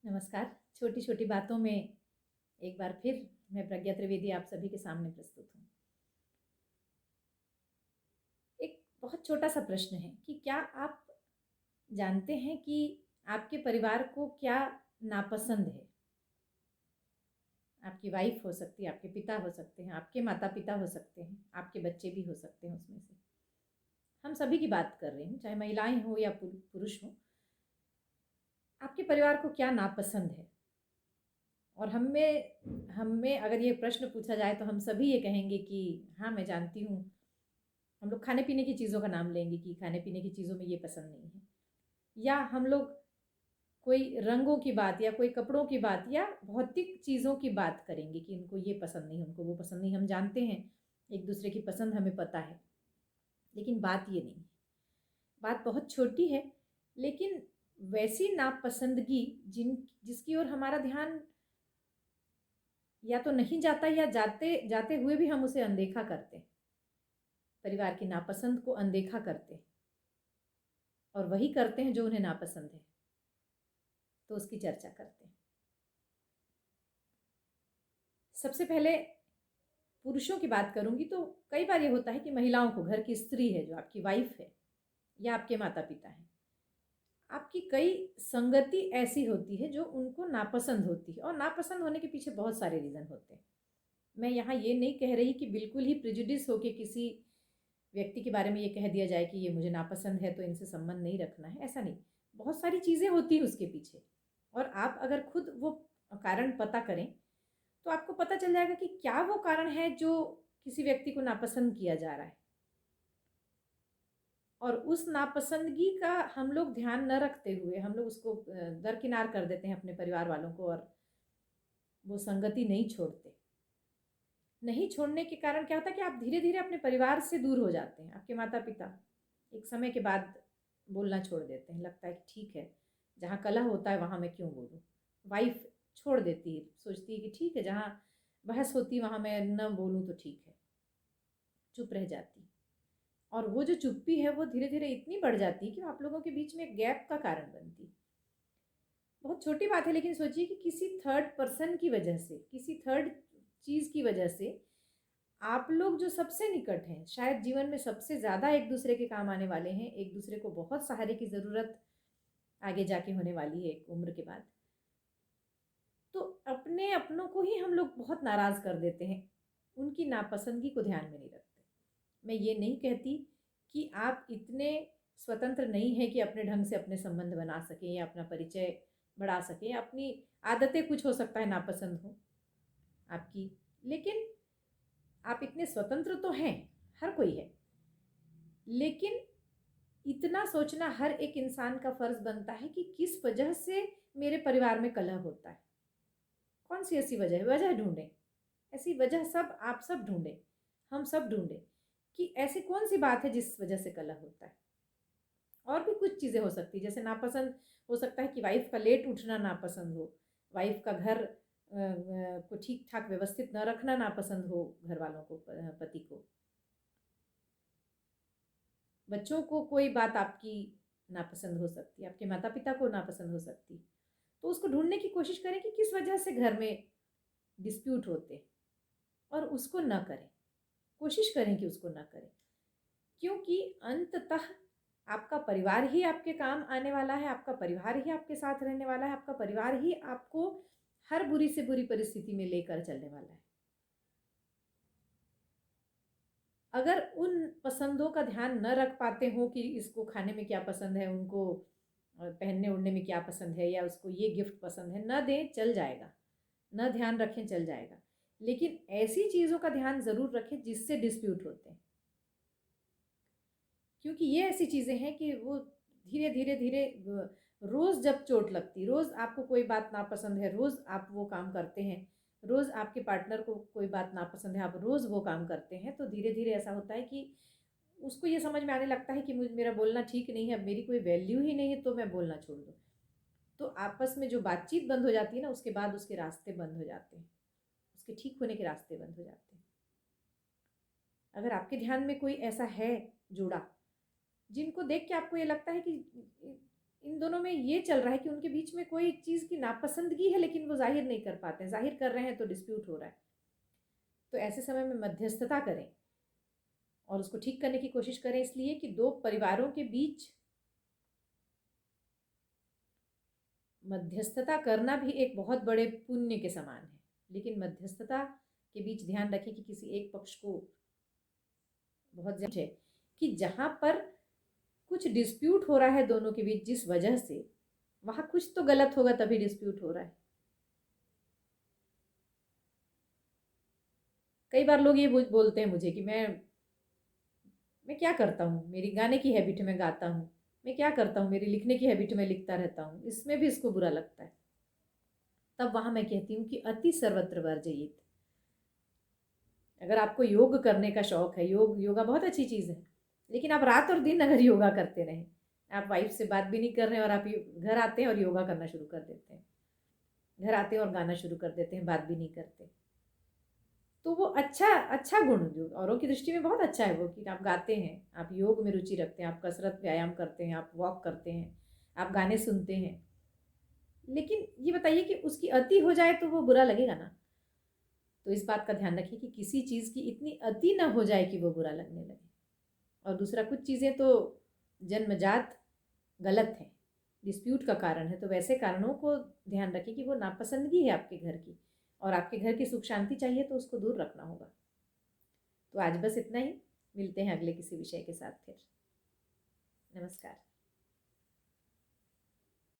नमस्कार। छोटी छोटी बातों में एक बार फिर मैं प्रज्ञा त्रिवेदी आप सभी के सामने प्रस्तुत हूँ। एक बहुत छोटा सा प्रश्न है कि क्या आप जानते हैं कि आपके परिवार को क्या नापसंद है? आपकी वाइफ हो सकती है, आपके पिता हो सकते हैं, आपके माता पिता हो सकते हैं, आपके बच्चे भी हो सकते हैं। उसमें से हम सभी की बात कर रही हूँ, चाहे महिलाएं हो या पुरुष हो। आपके परिवार को क्या नापसंद है? और हमें हमें अगर ये प्रश्न पूछा जाए तो हम सभी ये कहेंगे कि हाँ, मैं जानती हूँ। हम लोग खाने पीने की चीज़ों का नाम लेंगे कि खाने पीने की चीज़ों में ये पसंद नहीं है, या हम लोग कोई रंगों की बात या कोई कपड़ों की बात या भौतिक चीज़ों की बात करेंगे कि इनको ये पसंद नहीं, उनको वो पसंद नहीं। हम जानते हैं, एक दूसरे की पसंद हमें पता है, लेकिन बात ये नहीं है। बात बहुत छोटी है, लेकिन वैसी नापसंदगी जिसकी ओर हमारा ध्यान या तो नहीं जाता या जाते जाते हुए भी हम उसे अनदेखा करते हैं। परिवार की नापसंद को अनदेखा करते हैं और वही करते हैं जो उन्हें नापसंद है, तो उसकी चर्चा करते हैं। सबसे पहले पुरुषों की बात करूंगी तो कई बार ये होता है कि महिलाओं को, घर की स्त्री है जो आपकी वाइफ है या आपके माता पिता हैं, आपकी कई संगति ऐसी होती है जो उनको नापसंद होती है, और नापसंद होने के पीछे बहुत सारे रीज़न होते हैं। मैं यहाँ ये नहीं कह रही कि बिल्कुल ही प्रिजुडिस होके किसी व्यक्ति के बारे में ये कह दिया जाए कि ये मुझे नापसंद है तो इनसे संबंध नहीं रखना है, ऐसा नहीं। बहुत सारी चीज़ें होती हैं उसके पीछे, और आप अगर खुद वो कारण पता करें तो आपको पता चल जाएगा कि क्या वो कारण है जो किसी व्यक्ति को नापसंद किया जा रहा है। और उस नापसंदगी का हम लोग ध्यान न रखते हुए हम लोग उसको दरकिनार कर देते हैं अपने परिवार वालों को, और वो संगति नहीं छोड़ते। नहीं छोड़ने के कारण क्या होता है कि आप धीरे धीरे अपने परिवार से दूर हो जाते हैं। आपके माता पिता एक समय के बाद बोलना छोड़ देते हैं, लगता है कि ठीक है, जहाँ कलह होता है वहाँ मैं क्यों बोलूँ। वाइफ छोड़ देती है, सोचती है कि ठीक है, जहाँ बहस होती है वहाँ मैं न बोलूँ तो ठीक है, चुप रह जाती। और वो जो चुप्पी है वो धीरे धीरे इतनी बढ़ जाती है कि आप लोगों के बीच में एक गैप का कारण बनती। बहुत छोटी बात है, लेकिन सोचिए कि किसी थर्ड पर्सन की वजह से, किसी थर्ड चीज़ की वजह से आप लोग जो सबसे निकट हैं, शायद जीवन में सबसे ज़्यादा एक दूसरे के काम आने वाले हैं, एक दूसरे को बहुत सहारे की ज़रूरत आगे जाके होने वाली है एक उम्र के बाद, तो अपने अपनों को ही हम लोग बहुत नाराज़ कर देते हैं, उनकी नापसंदगी को ध्यान में नहीं रखते। मैं ये नहीं कहती कि आप इतने स्वतंत्र नहीं हैं कि अपने ढंग से अपने संबंध बना सकें या अपना परिचय बढ़ा सकें, या अपनी आदतें कुछ हो सकता है नापसंद हो आपकी, लेकिन आप इतने स्वतंत्र तो हैं, हर कोई है। लेकिन इतना सोचना हर एक इंसान का फर्ज बनता है कि किस वजह से मेरे परिवार में कलह होता है, कौन सी ऐसी वजह है। वजह ढूंढें, ऐसी वजह सब आप सब ढूंढें, हम सब ढूंढें कि ऐसी कौन सी बात है जिस वजह से कलह होता है। और भी कुछ चीज़ें हो सकती है, जैसे नापसंद हो सकता है कि वाइफ का लेट उठना नापसंद हो, वाइफ का घर को ठीक ठाक व्यवस्थित न रखना नापसंद हो घर वालों को, पति को। बच्चों को कोई बात आपकी नापसंद हो सकती है, आपके माता पिता को नापसंद हो सकती है। तो उसको ढूंढने की कोशिश करें कि किस वजह से घर में डिस्प्यूट होते, और उसको ना करें, कोशिश करें कि उसको ना करें, क्योंकि अंततः आपका परिवार ही आपके काम आने वाला है, आपका परिवार ही आपके साथ रहने वाला है, आपका परिवार ही आपको हर बुरी से बुरी परिस्थिति में लेकर चलने वाला है। अगर उन पसंदों का ध्यान न रख पाते हो कि इसको खाने में क्या पसंद है, उनको पहनने ओढ़ने में क्या पसंद है, या उसको ये गिफ्ट पसंद है, न दें, चल जाएगा। न ध्यान रखें, चल जाएगा। लेकिन ऐसी चीज़ों का ध्यान ज़रूर रखें जिससे डिस्प्यूट होते हैं, क्योंकि ये ऐसी चीज़ें हैं कि वो धीरे धीरे धीरे रोज़ जब चोट लगती, रोज़ आपको कोई बात नापसंद है, रोज़ आप वो काम करते हैं, रोज़ आपके पार्टनर को कोई बात नापसंद है, आप रोज़ वो काम करते हैं, तो धीरे धीरे ऐसा होता है कि उसको ये समझ में आने लगता है कि मेरा बोलना ठीक नहीं है, अब मेरी कोई वैल्यू ही नहीं है, तो मैं बोलना छोड़ दूँ। तो आपस में जो बातचीत बंद हो जाती है ना, उसके बाद उसके रास्ते बंद हो जाते हैं, उसके ठीक होने के रास्ते बंद हो जाते हैं। अगर आपके ध्यान में कोई ऐसा है जोड़ा, जिनको देख के आपको ये लगता है कि इन दोनों में ये चल रहा है कि उनके बीच में कोई चीज़ की नापसंदगी है, लेकिन वो ज़ाहिर नहीं कर पाते हैं, ज़ाहिर कर रहे हैं तो डिस्प्यूट हो रहा है। तो ऐसे समय में मध्यस्थता करें और उसको ठीक करने की कोशिश करें, इसलिए कि दो परिवारों के बीच मध्यस्थता करना भी एक बहुत बड़े पुण्य के समान है। लेकिन मध्यस्थता के बीच ध्यान रखें कि किसी एक पक्ष को बहुत ज़रूरत है कि जहाँ पर कुछ डिस्प्यूट हो रहा है दोनों के बीच जिस वजह से, वहाँ कुछ तो गलत होगा तभी डिस्प्यूट हो रहा है। कई बार लोग ये बोलते हैं मुझे कि मैं क्या करता हूँ, मेरी गाने की हैबिट है, मैं गाता हूँ। मैं क्या करता हूँ, मेरी लिखने की हैबिट, मैं लिखता रहता हूँ, इसमें भी इसको बुरा लगता है। तब वहाँ मैं कहती हूँ कि अति सर्वत्र वर्जयेत। अगर आपको योग करने का शौक है, योगा बहुत अच्छी चीज़ है, लेकिन आप रात और दिन अगर योगा करते रहें, आप वाइफ से बात भी नहीं कर रहे हैं और आप घर आते हैं और योगा करना शुरू कर देते हैं, घर आते हैं और गाना शुरू कर देते हैं, बात भी नहीं करते, तो वो अच्छा अच्छा गुण जो औरों की दृष्टि में बहुत अच्छा है वो कि आप गाते हैं, आप योग में रुचि रखते हैं, आप कसरत व्यायाम करते हैं, आप वॉक करते हैं, आप गाने सुनते हैं। लेकिन ये बताइए कि उसकी अति हो जाए तो वो बुरा लगेगा ना। तो इस बात का ध्यान रखिए कि किसी चीज़ की इतनी अति ना हो जाए कि वो बुरा लगने लगे। और दूसरा, कुछ चीज़ें तो जन्मजात गलत हैं, डिस्प्यूट का कारण है, तो वैसे कारणों को ध्यान रखिए कि वो नापसंदगी है आपके घर की और आपके घर की सुख शांति चाहिए तो उसको दूर रखना होगा। तो आज बस इतना ही, मिलते हैं अगले किसी विषय के साथ फिर। नमस्कार।